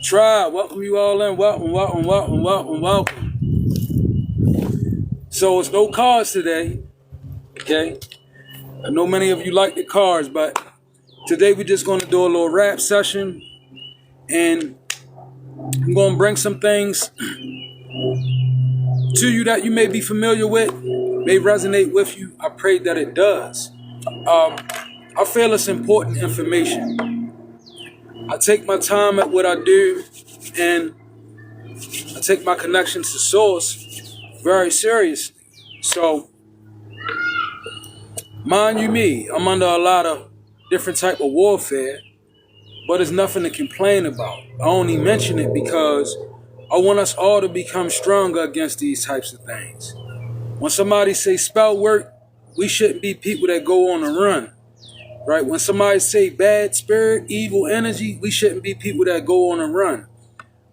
Tribe, welcome you all in. Welcome. So it's no cards today, okay? I know many of you like the cards, but today we're just going to do a little rap session, and I'm going to bring some things to you that you may be familiar with, may resonate with you. I pray that it does. I feel it's important information. I take my time at what I do, and I take my connections to source very seriously. So, mind you me, I'm under a lot of different type of warfare, but it's nothing to complain about. I only mention it because I want us all to become stronger against these types of things. When somebody say spell work, we shouldn't be people that go on the run, right? When somebody say bad spirit, evil energy, we shouldn't be people that go on the run.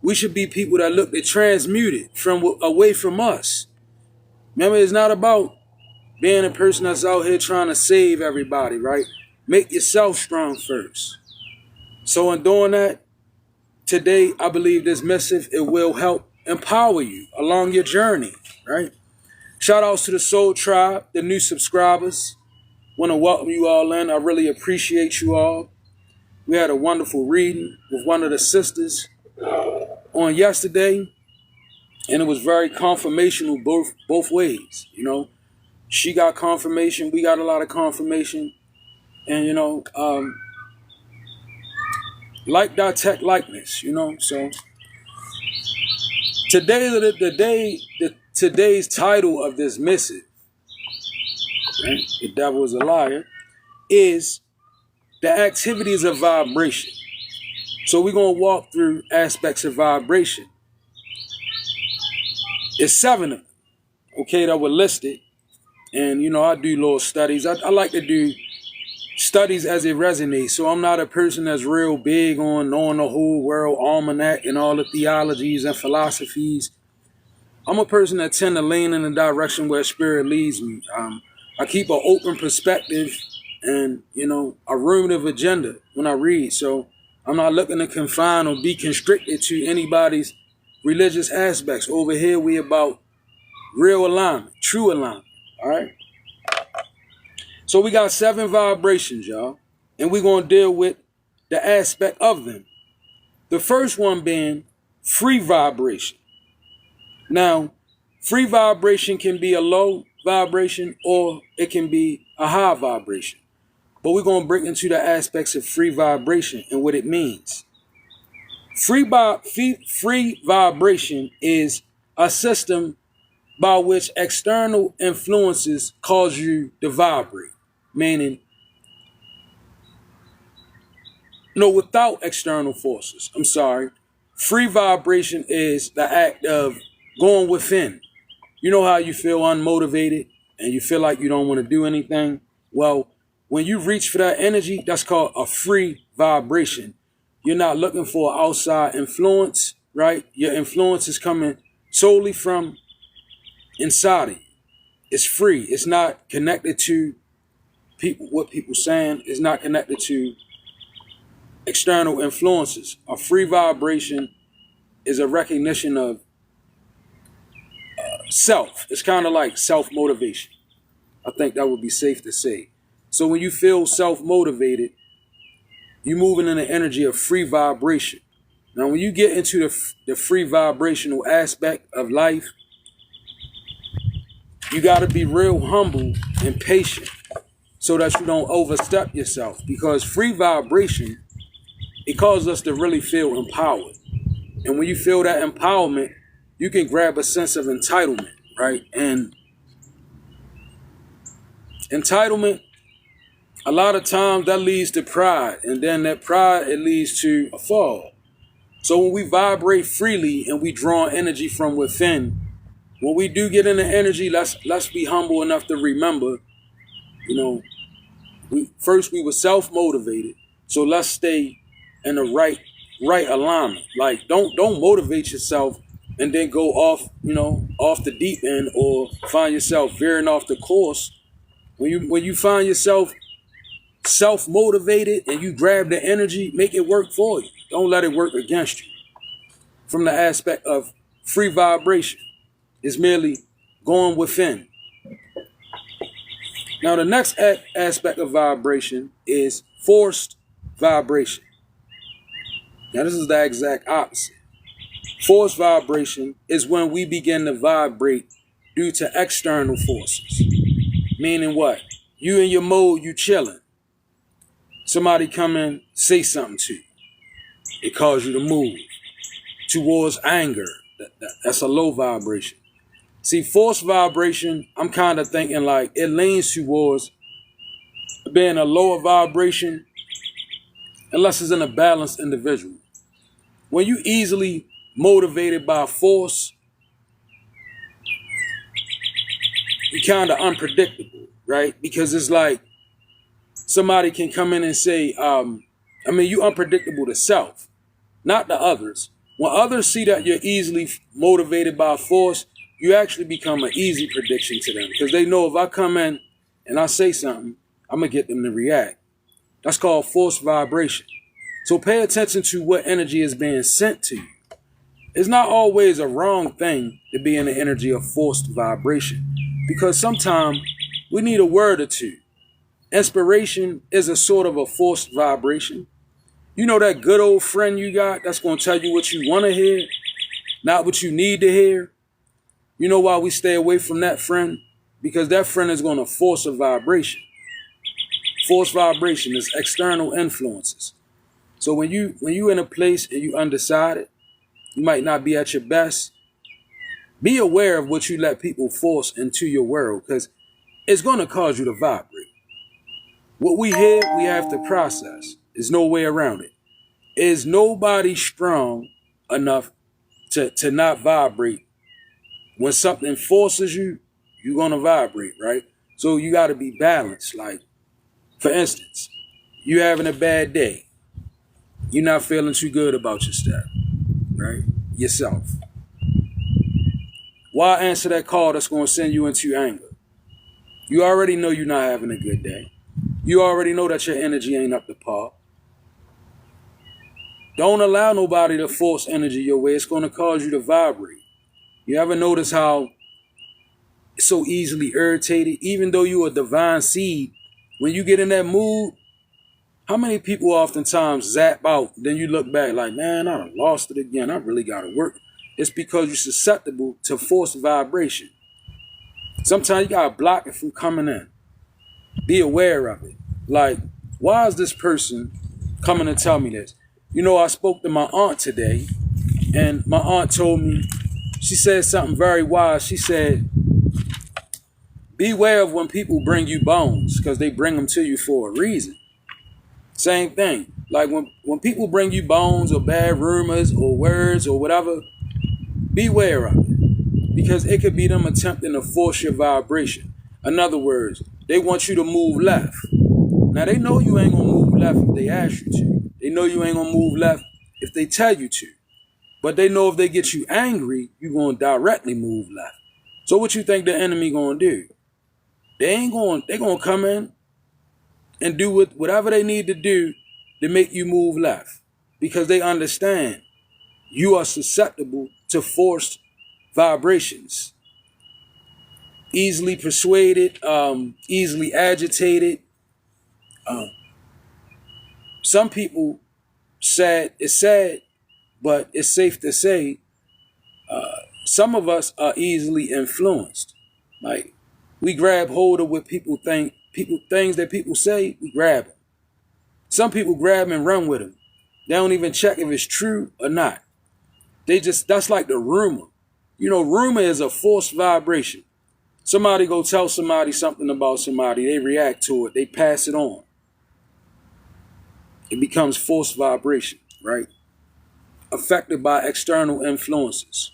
We should be people that look to transmute it from away from us. Remember, it's not about being a person that's out here trying to save everybody, right? Make yourself strong first. So in doing that, today, I believe this missive, it will help empower you along your journey, right? Shout outs to the Soul Tribe, the new subscribers. Want to welcome you all in. I really appreciate you all. We had a wonderful reading with one of the sisters on yesterday, and it was very confirmational both ways. You know, she got confirmation, we got a lot of confirmation, and like that tech likeness, So today's title of this missive, right? The devil is a liar, is the activities of vibration. So we're going to walk through aspects of vibration. It's 7 of them, okay, that were listed. And, I do little studies. I like to do studies as it resonates. So I'm not a person that's real big on knowing the whole world almanac and all the theologies and philosophies. I'm a person that tend to lean in the direction where spirit leads me. I keep an open perspective and, a ruminative agenda when I read. So I'm not looking to confine or be constricted to anybody's religious aspects. Over here, we about real alignment, true alignment, all right? So we got 7 vibrations, y'all, and we're going to deal with the aspect of them. The first one being free vibration. Now, free vibration can be a low vibration or it can be a high vibration. But we're going to break into the aspects of free vibration and what it means. Free vibration is a system by which external influences cause you to vibrate. Meaning, without external forces. I'm sorry. Free vibration is the act of going within. You know how you feel unmotivated and you feel like you don't want to do anything? Well, when you reach for that energy, that's called a free vibration. You're not looking for outside influence, right? Your influence is coming solely from inside of you. It's free. It's not connected to what people saying. It's not connected to external influences. A free vibration is a recognition of self. It's kind of like self-motivation. I think that would be safe to say. So when you feel self-motivated, you're moving in the energy of free vibration. Now, when you get into the free vibrational aspect of life, you got to be real humble and patient so that you don't overstep yourself. Because free vibration, it causes us to really feel empowered. And when you feel that empowerment, you can grab a sense of entitlement, right? And entitlement, a lot of times that leads to pride. And then that pride, it leads to a fall. So when we vibrate freely and we draw energy from within, when we do get into energy, let's be humble enough to remember, we were self-motivated. So let's stay in the right alignment. Like don't motivate yourself and then go off the deep end or find yourself veering off the course. When you find yourself self-motivated and you grab the energy, make it work for you. Don't let it work against you. from the aspect of free vibration. It's merely going within. Now, the next aspect of vibration is forced vibration. Now, this is the exact opposite. Forced vibration is when we begin to vibrate due to external forces. Meaning what? You in your mode, you chilling. Somebody come in, say something to you. It causes you to move towards anger. That's a low vibration. See, forced vibration, I'm kind of thinking like it leans towards being a lower vibration unless it's in a balanced individual. When you easily motivated by force, you're kind of unpredictable, right? Because it's like somebody can come in and say, you unpredictable to self, not to others. When others see that you're easily motivated by force, you actually become an easy prediction to them because they know if I come in and I say something, I'm going to get them to react. That's called forced vibration. So pay attention to what energy is being sent to you. It's not always a wrong thing to be in the energy of forced vibration because sometimes we need a word or two. Inspiration is a sort of a forced vibration. You know that good old friend you got that's going to tell you what you want to hear, not what you need to hear. You know why we stay away from that friend? Because that friend is going to force a vibration. Forced vibration is external influences. So when you in a place and you undecided, you might not be at your best. Be aware of what you let people force into your world because it's going to cause you to vibrate. What we hear, we have to process. There's no way around it. Is nobody strong enough to not vibrate? When something forces you, you're going to vibrate, right? So you got to be balanced. Like, for instance, you having a bad day. You're not feeling too good about yourself, right? Yourself. Why answer that call that's going to send you into anger? You already know you're not having a good day. You already know that your energy ain't up to par. Don't allow nobody to force energy your way. It's going to cause you to vibrate. You ever notice how it's so easily irritated? Even though you're a divine seed, when you get in that mood, how many people oftentimes zap out? Then you look back like, man, I done lost it again. I really got to work. It's because you're susceptible to forced vibration. Sometimes you got to block it from coming in. Be aware of it. Like, why is this person coming to tell me this? You know, I spoke to my aunt today, and my aunt told me, she said something very wise. She said, beware of when people bring you bones, because they bring them to you for a reason. Same thing. Like when people bring you bones or bad rumors or words or whatever, beware of it, because it could be them attempting to force your vibration. In other words, they want you to move left. Now, they know you ain't going to move left if they ask you to. They know you ain't going to move left if they tell you to. But they know if they get you angry, you're going to directly move left. So what you think the enemy going to do? They're going to come in and do whatever they need to do to make you move left, because they understand you are susceptible to forced vibrations. Easily persuaded, easily agitated. Some people it's sad, but it's safe to say some of us are easily influenced. Like, we grab hold of what things that people say, we grab them. Some people grab them and run with them. They don't even check if it's true or not. That's like the rumor. You know, rumor is a forced vibration. Somebody go tell somebody something about somebody, they react to it, they pass it on. It becomes forced vibration, right? Affected by external influences.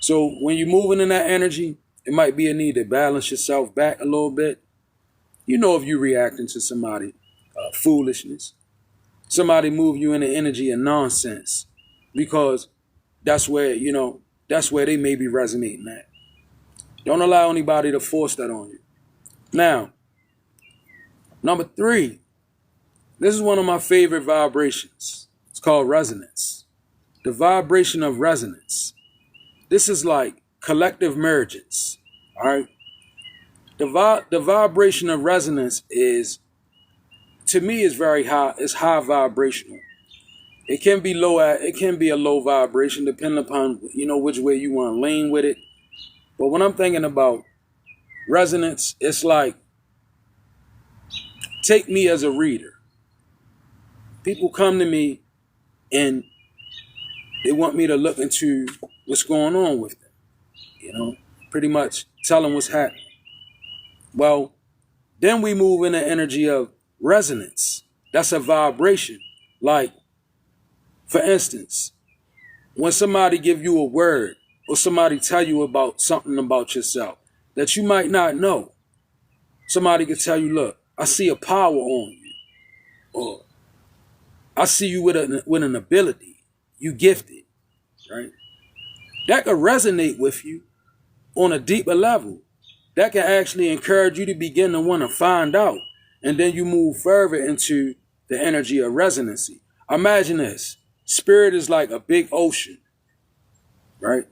So when you're moving in that energy, it might be a need to balance yourself back a little bit. You know, if you're reacting to somebody foolishness, somebody move you in the energy of nonsense, because that's where they may be resonating at. Don't allow anybody to force that on you. Now, number 3, this is one of my favorite vibrations. It's called resonance. the vibration of resonance. This is like collective mergence. All right. The vibration of resonance is, to me, is very high. It's high vibrational. It can be it can be a low vibration depending upon, which way you want to lean with it. But when I'm thinking about resonance, it's like, take me as a reader. People come to me and they want me to look into what's going on with them, pretty much tell them what's happening. Well, then we move in the energy of resonance. That's a vibration. Like, for instance, when somebody give you a word or somebody tell you about something about yourself that you might not know, somebody could tell you, look, I see a power on you, or I see you with an ability, you gifted, right? That could resonate with you on a deeper level. That can actually encourage you to begin to want to find out. And then you move further into the energy of resonancy. Imagine this. Spirit is like a big ocean, right?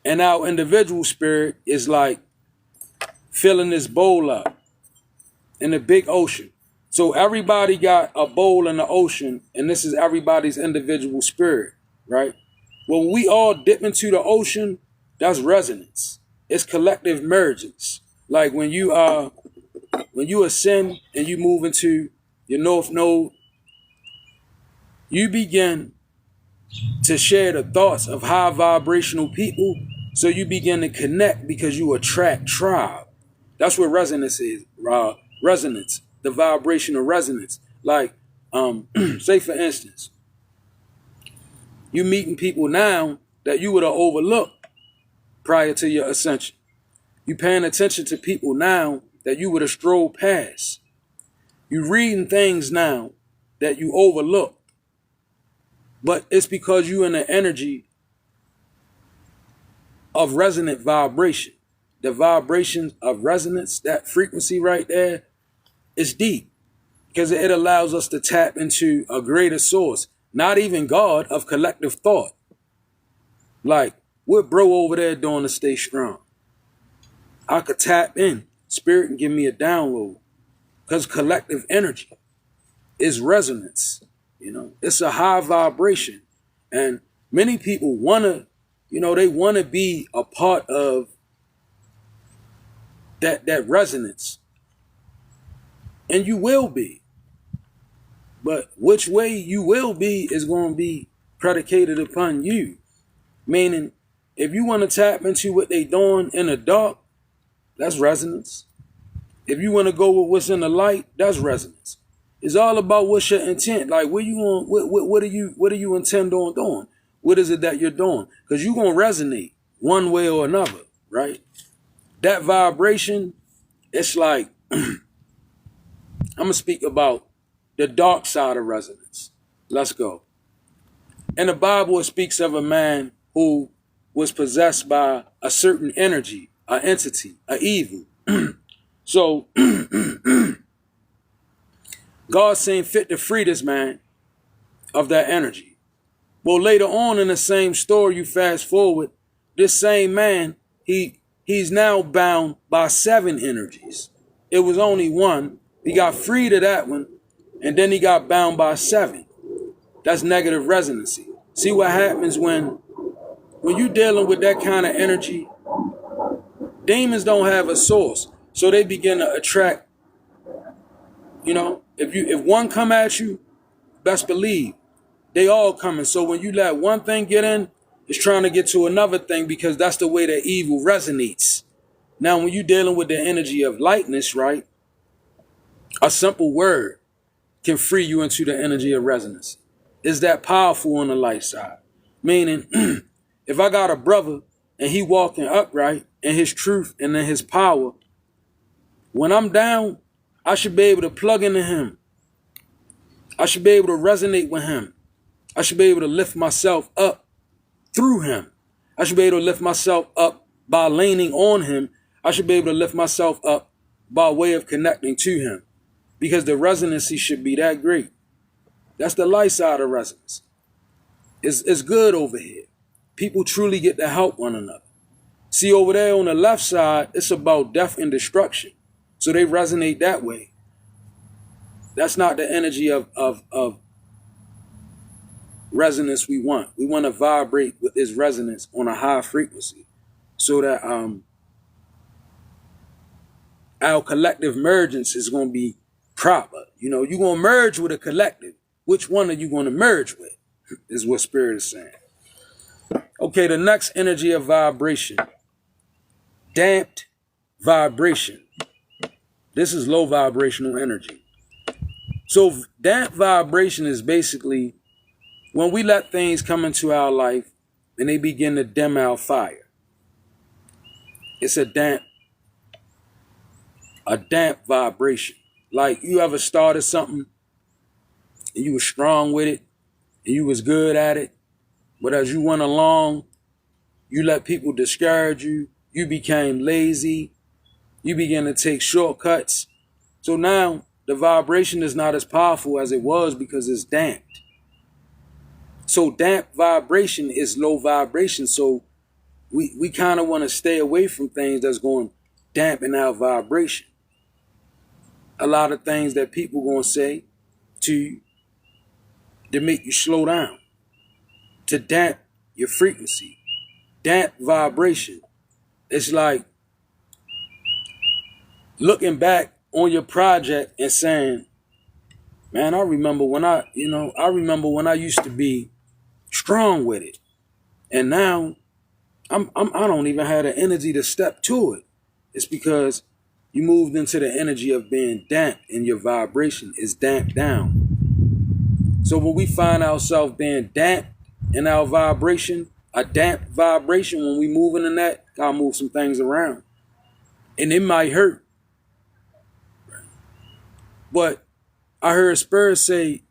And our individual spirit is like filling this bowl up in the big ocean. So everybody got a bowl in the ocean, and this is everybody's individual spirit, right? When we all dip into the ocean, that's resonance. It's collective mergence. Like when you ascend and you move into your north node, you begin to share the thoughts of high vibrational people. So you begin to connect because you attract tribe. That's what resonance is. Resonance, the vibration of resonance. Like, say for instance, you meeting people now that you would have overlooked prior to your ascension. You paying attention to people now that you would have strolled past. You reading things now that you overlooked. But it's because you in the energy of resonant vibration. The vibrations of resonance, that frequency right there, is deep. Because it allows us to tap into a greater source. Not even God, of collective thought. Like, what bro over there doing to stay strong? I could tap in. Spirit can give me a download. Because collective energy is resonance. It's a high vibration. And many people want to, they want to be a part of that resonance. And you will be. But which way you will be is going to be predicated upon you. Meaning, if you want to tap into what they doing in the dark, that's resonance. If you want to go with what's in the light, that's resonance. It's all about what's your intent. Like, what do you intend on doing? What is it that you're doing? Because you're going to resonate one way or another, right? That vibration, it's like, I'm going to speak about the dark side of resonance. Let's go. In the Bible, it speaks of a man who was possessed by a certain energy, an entity, an evil. So God seemed fit to free this man of that energy. Well, later on in the same story, you fast forward, this same man, he's now bound by 7 energies. It was only one. He got freed of that one, and then he got bound by 7. That's negative resonancy. See what happens when you're dealing with that kind of energy? Demons don't have a source, so they begin to attract. If one come at you, best believe they all coming. So when you let one thing get in, it's trying to get to another thing because that's the way that evil resonates. Now, when you're dealing with the energy of lightness, right? A simple word can free you into the energy of resonance. Is that powerful on the light side? Meaning, if I got a brother and he walking upright in his truth and in his power, when I'm down, I should be able to plug into him. I should be able to resonate with him. I should be able to lift myself up through him. I should be able to lift myself up by leaning on him. I should be able to lift myself up by way of connecting to him. Because the resonancy should be that great. That's the light side of resonance. It's good over here. People truly get to help one another. See, over there on the left side, it's about death and destruction. So they resonate that way. That's not the energy of resonance we want. We want to vibrate with this resonance on a high frequency so that our collective mergence is going to be proper. You know, you're going to merge with a collective. Which one are you going to merge with is what Spirit is saying. Okay, the next energy of vibration, damped vibration. This is low vibrational energy. So damped vibration is basically when we let things come into our life and they begin to dim our fire. It's a damp vibration. Like you ever started something and you were strong with it and you was good at it, but as you went along, you let people discourage you, you became lazy, you began to take shortcuts. So now the vibration is not as powerful as it was because it's damped. So damp vibration is low vibration. So we kind of want to stay away from things that's going to dampen our vibration. A lot of things that people going to say to make you slow down, to damp your frequency, damp vibration. It's like looking back on your project and saying, man, I remember when I used to be strong with it. And now I don't even have the energy to step to it. It's because you moved into the energy of being damped and your vibration is damped down. So when we find ourselves being damped in our vibration, a damped vibration, when we moving in that, gotta move some things around. And it might hurt. But I heard Spirit say,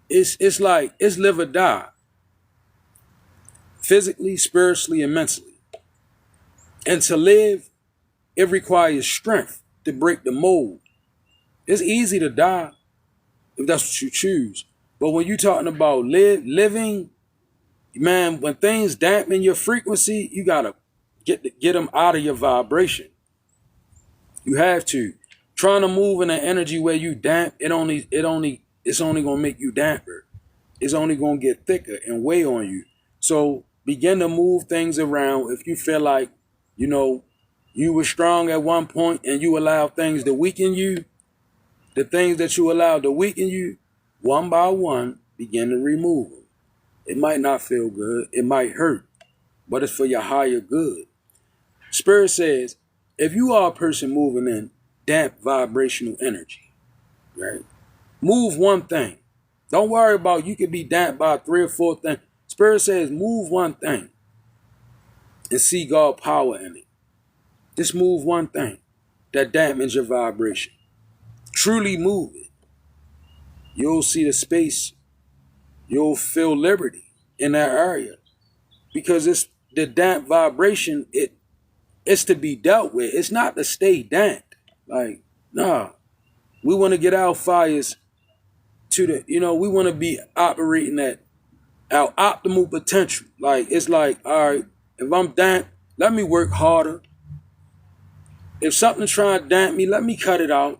it's like, it's live or die. Physically, spiritually, and mentally. And to live, it requires strength to break the mold. It's easy to die if that's what you choose. But when you're talking about living, man, when things dampen your frequency, you gotta get them out of your vibration. You have to. Trying to move in an energy where you damp, it's only gonna make you damper. It's only gonna get thicker and weigh on you. So begin to move things around. If you feel like, you were strong at one point and you allow things to weaken you, the things that you allowed to weaken you, one by one, begin to remove them. It might not feel good. It might hurt, but it's for your higher good. Spirit says, if you are a person moving in damp vibrational energy, right? Move one thing. Don't worry about you could be damped by 3 or 4 things. Spirit says, move one thing and see God's power in it. Just move one thing that dampens your vibration. Truly move it. You'll see the space. You'll feel liberty in that area. Because it's the damp vibration, it's to be dealt with. It's not to stay damped. Like, nah. We want to get our fires to we want to be operating at our optimal potential. Like, it's like, all right, if I'm damped, let me work harder. If something's trying to damp me, let me cut it out.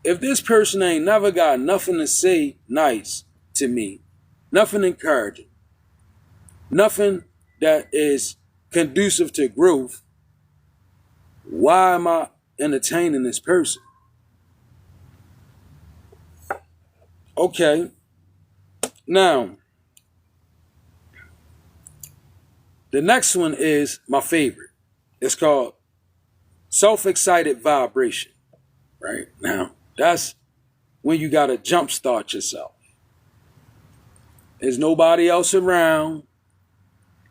If this person ain't never got nothing to say nice to me, nothing encouraging, nothing that is conducive to growth, why am I entertaining this person? Okay. Now, the next one is my favorite. It's called self-excited vibration. Right? Now, that's when you got to jumpstart yourself. There's nobody else around.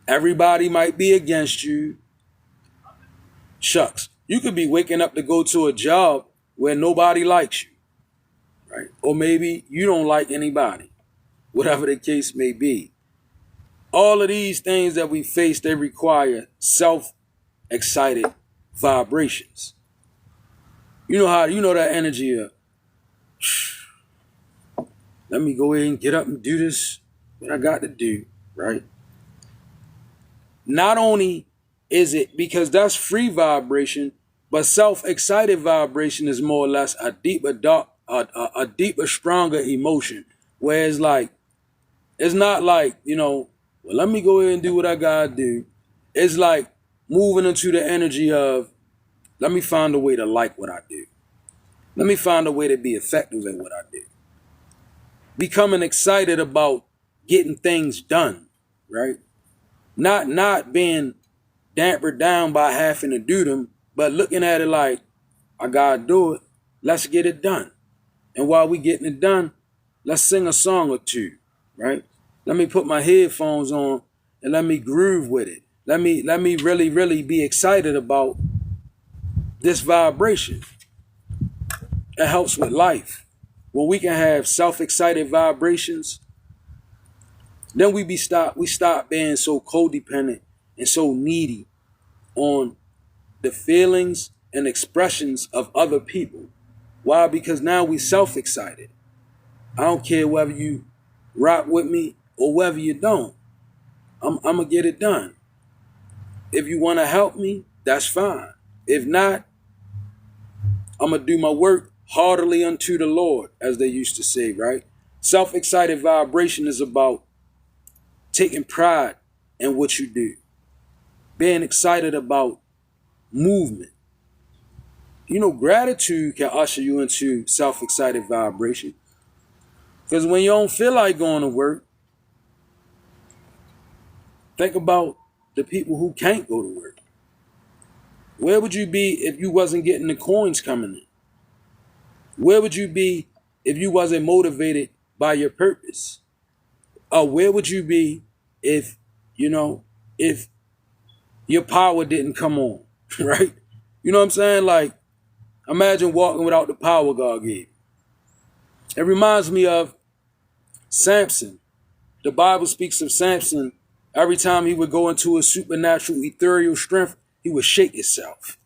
Everybody might be against you. Shucks. You could be waking up to go to a job where nobody likes you. Right? Or maybe you don't like anybody. Whatever the case may be. All of these things that we face, they require self-excited vibrations. You know that energy of, let me go ahead and get up and do this. what I got to do, right? Not only is it because that's free vibration, but self-excited vibration is more or less a deeper, a deeper, stronger emotion. Whereas like, it's not like, well, let me go ahead and do what I gotta do. It's like moving into the energy of, let me find a way to like what I do. Let me find a way to be effective at what I do. Becoming excited about getting things done, right? Not being dampered down by having to do them, but looking at it like, I gotta do it. Let's get it done. And while we getting it done, let's sing a song or two, right? Let me put my headphones on and let me groove with it. Let me really, really be excited about this vibration. It helps with life. When we can have self-excited vibrations, then we stop being so codependent and so needy on the feelings and expressions of other people. Why? Because now we self-excited. I don't care whether you rock with me or whether you don't. I'm gonna get it done. If you want to help me, that's fine. If not, I'm gonna do my work heartily unto the Lord, as they used to say, right? Self-excited vibration is about taking pride in what you do, being excited about movement. Gratitude can usher you into self-excited vibration. Because when you don't feel like going to work, think about the people who can't go to work. Where would you be if you wasn't getting the coins coming in? Where would you be if you wasn't motivated by your purpose? Or where would you be if your power didn't come on, right? You know what I'm saying? Like, imagine walking without the power God gave you. It reminds me of Samson. The Bible speaks of Samson. Every time he would go into a supernatural, ethereal strength, he would shake himself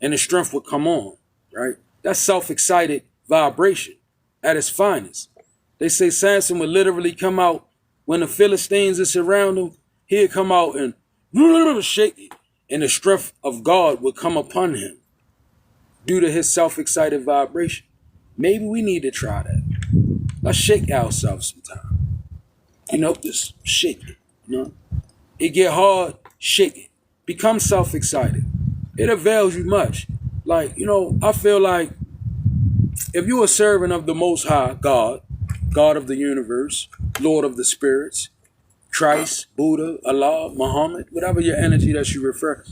and the strength would come on, right? That's self-excited vibration at its finest. They say Samson would literally come out when the Philistines are surrounding him. He'd come out and shake it, and the strength of God would come upon him due to his self-excited vibration. Maybe we need to try that. Let's shake ourselves sometime. Just shake it. It get hard, shake it. Become self-excited. It avails you much. Like, I feel like if you're a servant of the Most High God, God of the universe, Lord of the spirits, Christ, Buddha, Allah, Muhammad, whatever your energy that you refer,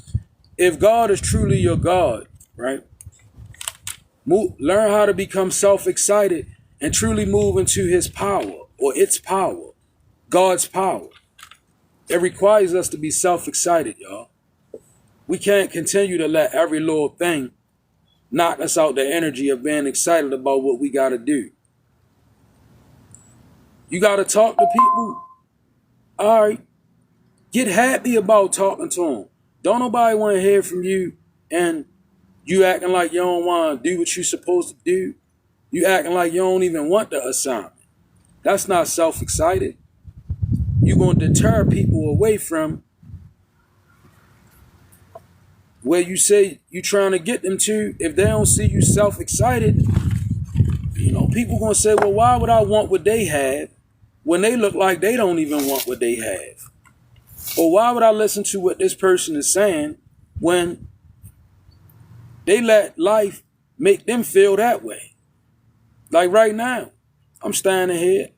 if God is truly your God, right? Learn how to become self-excited and truly move into his power or its power, God's power. It requires us to be self-excited, y'all. We can't continue to let every little thing knock us out the energy of being excited about what we got to do. You got to talk to people. All right. Get happy about talking to them. Don't nobody want to hear from you and you acting like you don't want to do what you're supposed to do. You acting like you don't even want the assignment. That's not self-excited. You're going to deter people away from where you say you're trying to get them to. If they don't see you self-excited, people going to say, well, why would I want what they have when they look like they don't even want what they have? Or why would I listen to what this person is saying when they let life make them feel that way? Like right now, I'm standing here.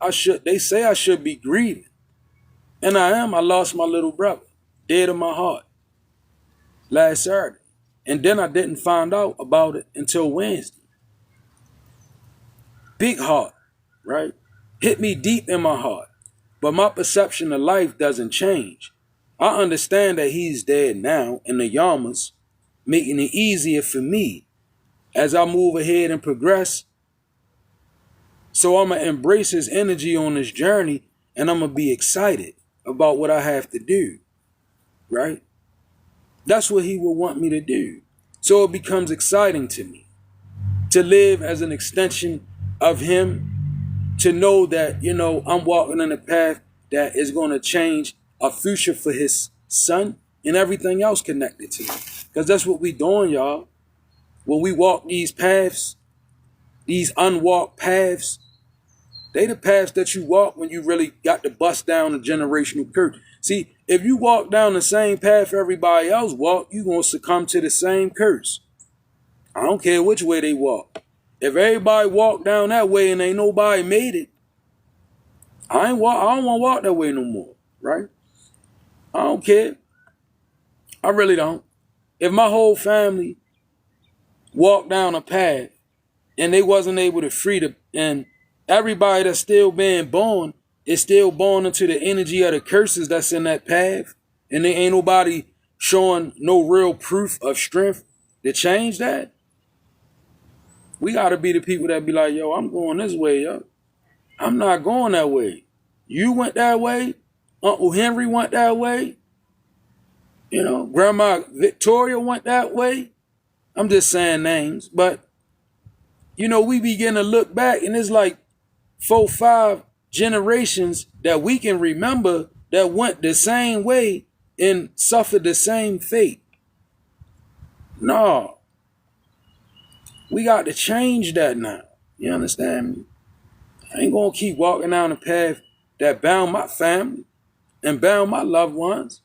They say I should be grieving. And I am. I lost my little brother, dead in my heart, last Saturday. And then I didn't find out about it until Wednesday. Big heart, right? Hit me deep in my heart. But my perception of life doesn't change. I understand that he's dead now and the Yamas, making it easier for me as I move ahead and progress. So I'm going to embrace his energy on this journey and I'm going to be excited about what I have to do, right? That's what he will want me to do. So it becomes exciting to me to live as an extension of him, to know that, I'm walking in a path that is going to change a future for his son and everything else connected to him. Because that's what we doing, y'all. When we walk these paths, these unwalked paths, they the paths that you walk when you really got to bust down the generational curse. See, if you walk down the same path everybody else walk, you're going to succumb to the same curse. I don't care which way they walk. If everybody walk down that way and ain't nobody made it, I don't want to walk that way no more, right? I don't care. I really don't. If my whole family walked down a path and they wasn't able to free the, and everybody that's still being born is still born into the energy of the curses that's in that path, and there ain't nobody showing no real proof of strength to change that, we got to be the people that be like, yo, I'm going this way, yo. I'm not going that way. You went that way. Uncle Henry went that way. You know, Grandma Victoria went that way. I'm just saying names. But, you know, we begin to look back and it's like 4, 5 generations that we can remember that went the same way and suffered the same fate. No. We got to change that now. You understand me? I ain't going to keep walking down the path that bound my family and bound my loved ones.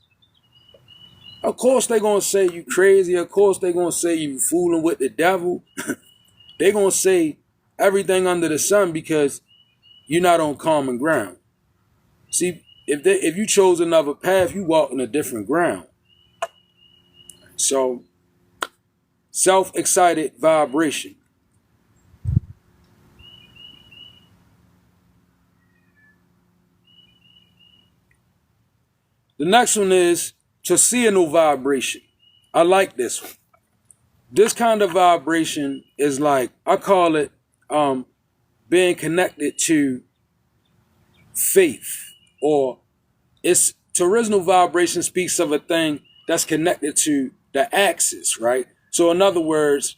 Of course they going to say you crazy. Of course they going to say you fooling with the devil. They going to say everything under the sun because you're not on common ground. See, if you chose another path, you walk in a different ground. So, self-excited vibration. The next one is Tosino vibration. I like this one. This kind of vibration is like, I call it being connected to faith, or it's torsional vibration speaks of a thing that's connected to the axis, right? So in other words,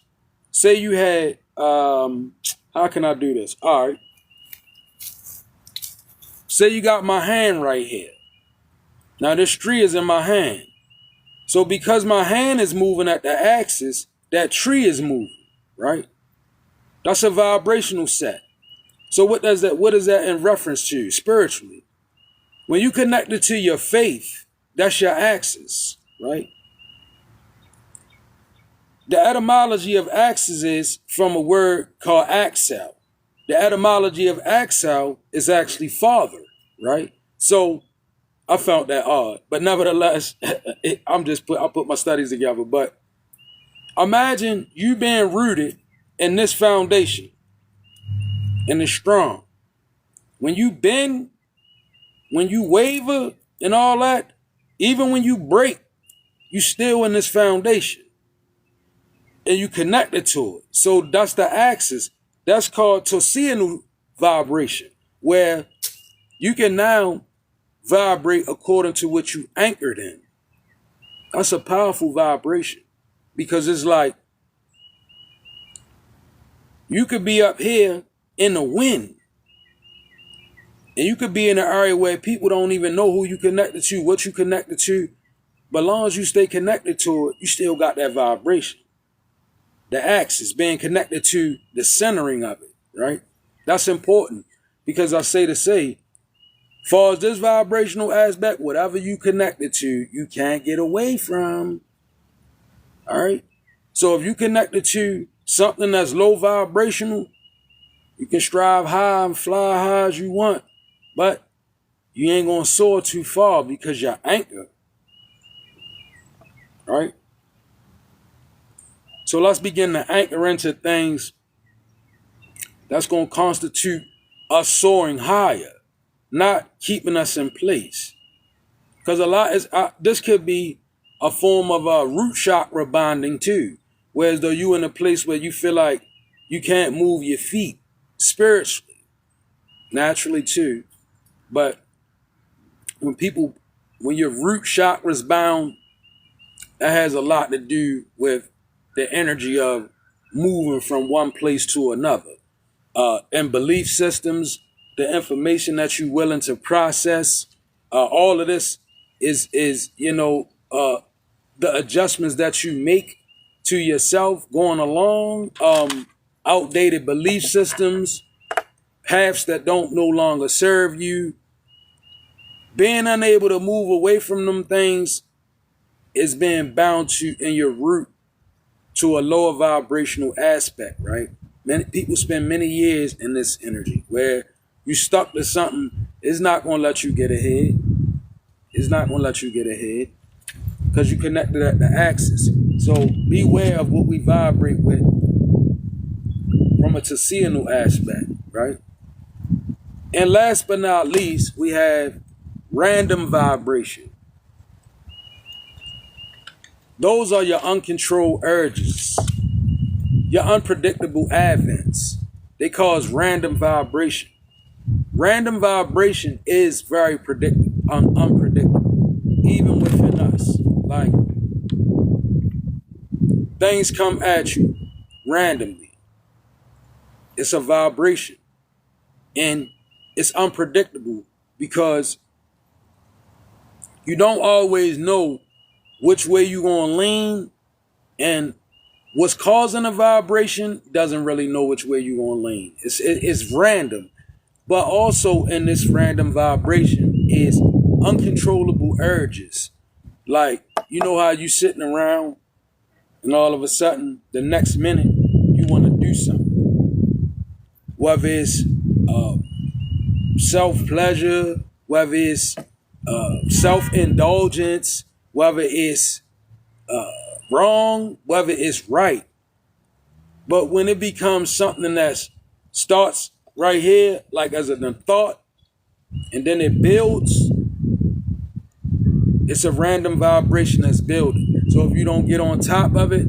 say you had, how can I do this? All right. Say you got my hand right here. Now this tree is in my hand. So because my hand is moving at the axis, that tree is moving, right? That's a vibrational set. So what is that in reference to spiritually? When you connect it to your faith, that's your axis, right? The etymology of axis is from a word called axel. The etymology of axel is actually father, right? So I found that odd, but nevertheless, I put my studies together. But imagine you being rooted in this foundation, and it's strong. When you bend, when you waver and all that, even when you break, you still in this foundation. And you connected to it. So that's the axis. That's called torsional vibration, where you can now vibrate according to what you anchored in. That's a powerful vibration, because it's like you could be up here in the wind, and you could be in an area where people don't even know who you connected to, what you connected to, but as long as you stay connected to it, you still got that vibration. The axis being connected to the centering of it, right? That's important, because I say, far as this vibrational aspect, whatever you connected to, you can't get away from. All right? So if you connected to something that's low vibrational, you can strive high and fly high as you want, but you ain't going to soar too far because you're anchored. Right? So let's begin to anchor into things that's going to constitute us soaring higher, not keeping us in place. Because this could be a form of root chakra bonding too. Whereas though you in a place where you feel like you can't move your feet spiritually, naturally too. But when your root chakra is bound, that has a lot to do with the energy of moving from one place to another. And belief systems, the information that you're willing to process, All of this is the adjustments that you make to yourself going along, outdated belief systems, paths that don't no longer serve you, being unable to move away from them things is being bound to in your root to a lower vibrational aspect, right? Many people spend many years in this energy where you stuck to something. It's not going to let you get ahead. It's not going to let you get ahead because you connected at the axis. So beware of what we vibrate with from a Tasiano aspect, right? And last but not least, we have random vibration. Those are your uncontrolled urges, your unpredictable advents. They cause random vibration. Random vibration is very unpredictable, even within us. Like, things come at you randomly. It's a vibration. And it's unpredictable because you don't always know which way you're going to lean, and what's causing a vibration doesn't really know which way you're going to lean. It's random. But also in this random vibration is uncontrollable urges. Like, you know how you sitting around and all of a sudden, the next minute, you want to do something. Whether it's self-pleasure, whether it's self-indulgence, whether it's wrong, whether it's right. But when it becomes something that starts right here, like as a thought, and then it builds, it's a random vibration that's building. So if you don't get on top of it,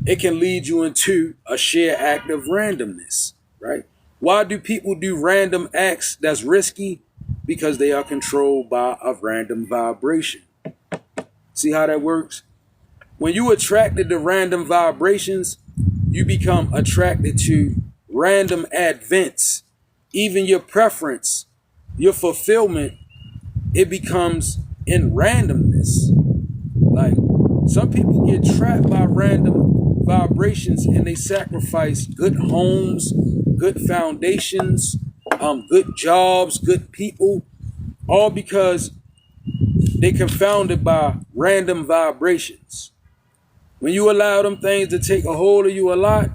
it can lead you into a sheer act of randomness, right? Why do people do random acts that's risky? Because they are controlled by a random vibration. See how that works? When you attracted to random vibrations, you become attracted to random advents. Even your preference, your fulfillment, it becomes in randomness. Like, some people get trapped by random vibrations and they sacrifice good homes, good foundations, good jobs, good people, all because they confounded by random vibrations. When you allow them things to take a hold of you a lot,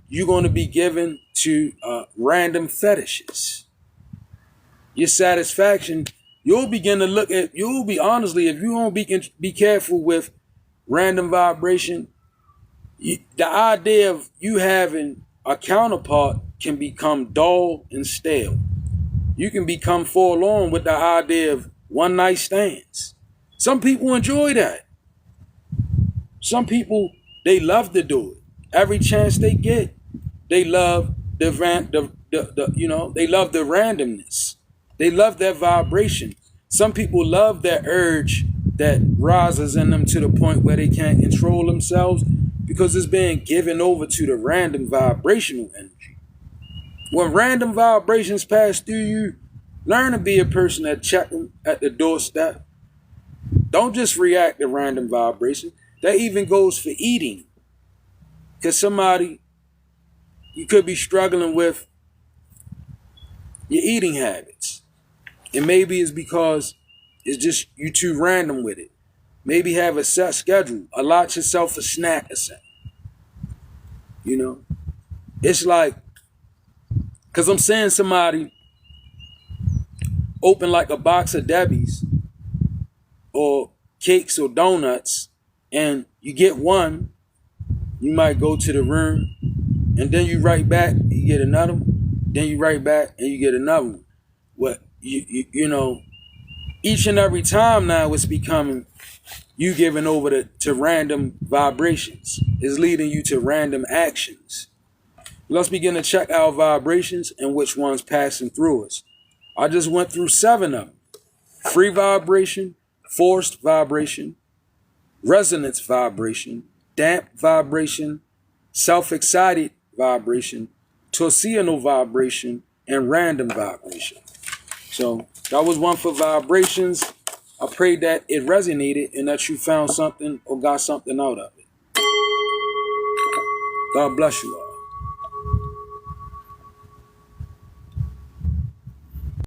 you're going to be given to random fetishes. Your satisfaction, you'll begin to look at, you'll be honestly, if you don't be careful with random vibration, the idea of you having a counterpart can become dull and stale. You can become forlorn with the idea of one night stands. Some people enjoy that. Some people, they love to do it. Every chance they get, they love they love the randomness. They love that vibration. Some people love that urge that rises in them to the point where they can't control themselves because it's being given over to the random vibrational energy. When random vibrations pass through you, learn to be a person that check them at the doorstep. Don't just react to random vibrations. That even goes for eating. Because somebody, you could be struggling with your eating habits. And maybe it's because it's just you too random with it. Maybe have a set schedule. Allot yourself a snack or something. You know? It's like, because I'm saying somebody open like a box of Debbie's or cakes or donuts, and you get one, you might go to the room, and then you right back, you get another one, then you right back, and you get another one. What you know, each and every time now it's becoming you giving over to random vibrations. It's leading you to random actions. Let's begin to check our vibrations and which one's passing through us. I just went through 7 of them. Free vibration, forced vibration, resonance vibration, damp vibration, self-excited vibration, torsional vibration, and random vibration. So That was one for vibrations. I pray that it resonated and that you found something or got something out of it. God bless you all.